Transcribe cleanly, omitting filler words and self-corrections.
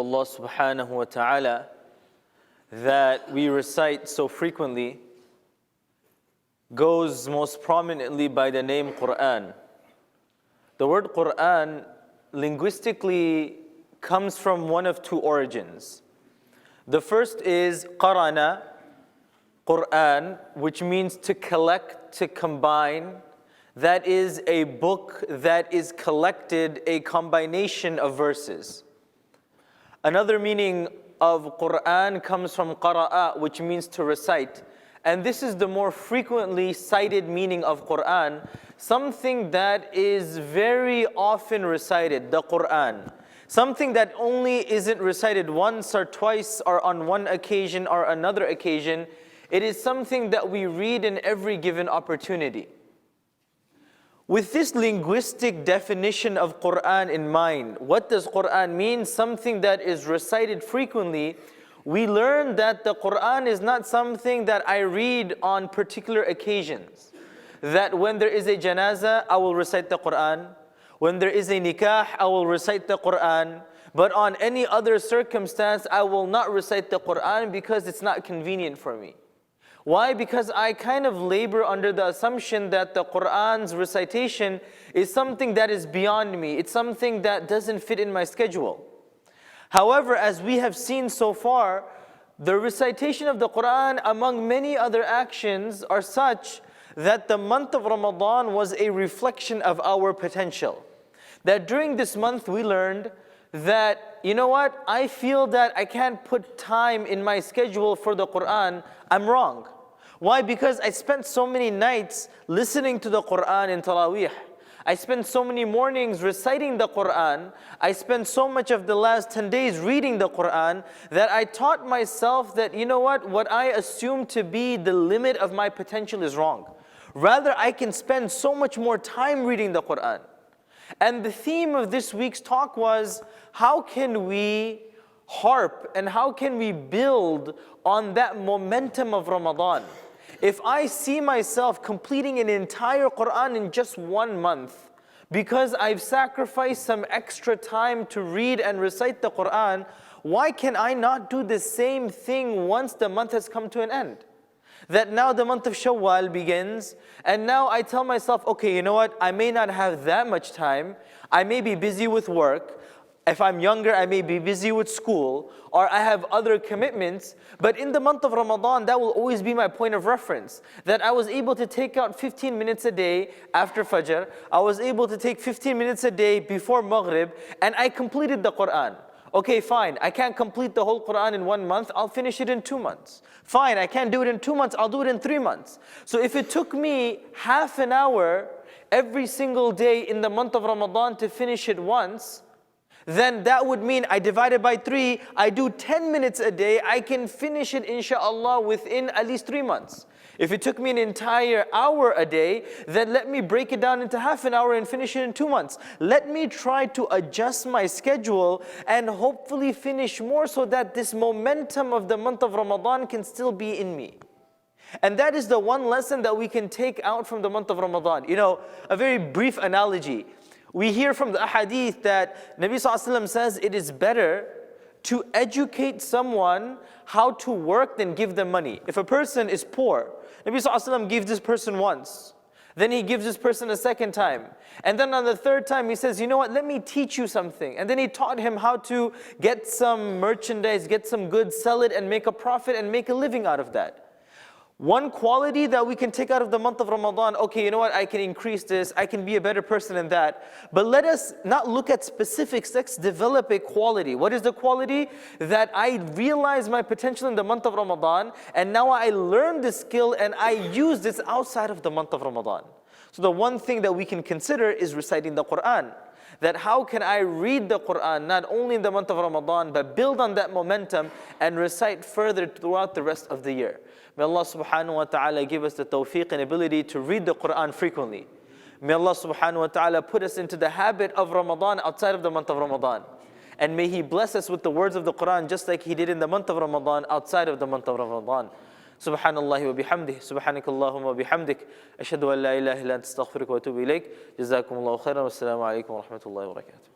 Allah subhanahu wa ta'ala that we recite so frequently goes most prominently by the name Quran. The word Quran linguistically comes from one of two origins. The first is qarana, Quran, which means to collect, to combine. That is a book that is collected, a combination of verses. Another meaning of Quran comes from qara'a, which means to recite. And this is the more frequently cited meaning of Quran, something that is very often recited, the Quran. Something that only isn't recited once or twice or on one occasion or another occasion. It is something that we read in every given opportunity. With this linguistic definition of Quran in mind, what does Quran mean? Something that is recited frequently. We learn that the Quran is not something that I read on particular occasions. That when there is a janazah, I will recite the Quran. When there is a nikah, I will recite the Quran. But on any other circumstance, I will not recite the Quran because it's not convenient for me. Why? Because I kind of labor under the assumption that the Quran's recitation is something that is beyond me. It's something that doesn't fit in my schedule. However, as we have seen so far, the recitation of the Quran among many other actions are such that the month of Ramadan was a reflection of our potential. That during this month we learned that, you know what, I feel that I can't put time in my schedule for the Quran. I'm wrong. Why? Because I spent so many nights listening to the Quran in Taraweeh. I spent so many mornings reciting the Quran. I spent so much of the last 10 days reading the Quran that I taught myself that, you know what I assume to be the limit of my potential is wrong. Rather, I can spend so much more time reading the Quran. And the theme of this week's talk was, how can we harp and how can we build on that momentum of Ramadan? If I see myself completing an entire Quran in just 1 month, because I've sacrificed some extra time to read and recite the Quran, why can I not do the same thing once the month has come to an end? That now the month of Shawwal begins, and now I tell myself, okay, you know what, I may not have that much time, I may be busy with work, if I'm younger, I may be busy with school, or I have other commitments, but in the month of Ramadan, that will always be my point of reference. That I was able to take out 15 minutes a day after Fajr, I was able to take 15 minutes a day before Maghrib, and I completed the Quran. Okay, fine, I can't complete the whole Quran in 1 month, I'll finish it in 2 months. Fine, I can't do it in 2 months, I'll do it in 3 months. So if it took me half an hour every single day in the month of Ramadan to finish it once, then that would mean I divide it by 3, I do 10 minutes a day, I can finish it inshallah within at least 3 months. If it took me an entire hour a day, then let me break it down into half an hour and finish it in 2 months. Let me try to adjust my schedule and hopefully finish more so that this momentum of the month of Ramadan can still be in me. And that is the one lesson that we can take out from the month of Ramadan. You know, a very brief analogy. We hear from the ahadith that Nabi ﷺ says it is better to educate someone how to work than give them money. If a person is poor, Nabi ﷺ gives this person once. Then he gives this person a second time. And then on the third time he says, you know what, let me teach you something. And then he taught him how to get some merchandise, get some goods, sell it and make a profit and make a living out of that. One quality that we can take out of the month of Ramadan, okay, you know what, I can increase this, I can be a better person in that. But let us not look at specifics, let's develop a quality. What is the quality? That I realize my potential in the month of Ramadan, and now I learn this skill and I use this outside of the month of Ramadan. So the one thing that we can consider is reciting the Quran. That how can I read the Quran not only in the month of Ramadan, but build on that momentum and recite further throughout the rest of the year. May Allah subhanahu wa ta'ala give us the tawfiq and ability to read the Quran frequently. May Allah subhanahu wa ta'ala put us into the habit of Ramadan outside of the month of Ramadan. And may He bless us with the words of the Quran just like He did in the month of Ramadan outside of the month of Ramadan. Subhanallah wa bihamdih, subhanakallahumma wa bihamdik, ashhadu an la ilaha illa anta astaghfiruka wa atubu ilayk. Jazakumullahu khairan, wassalamu alaikum wa rahmatullahi wa barakatuh.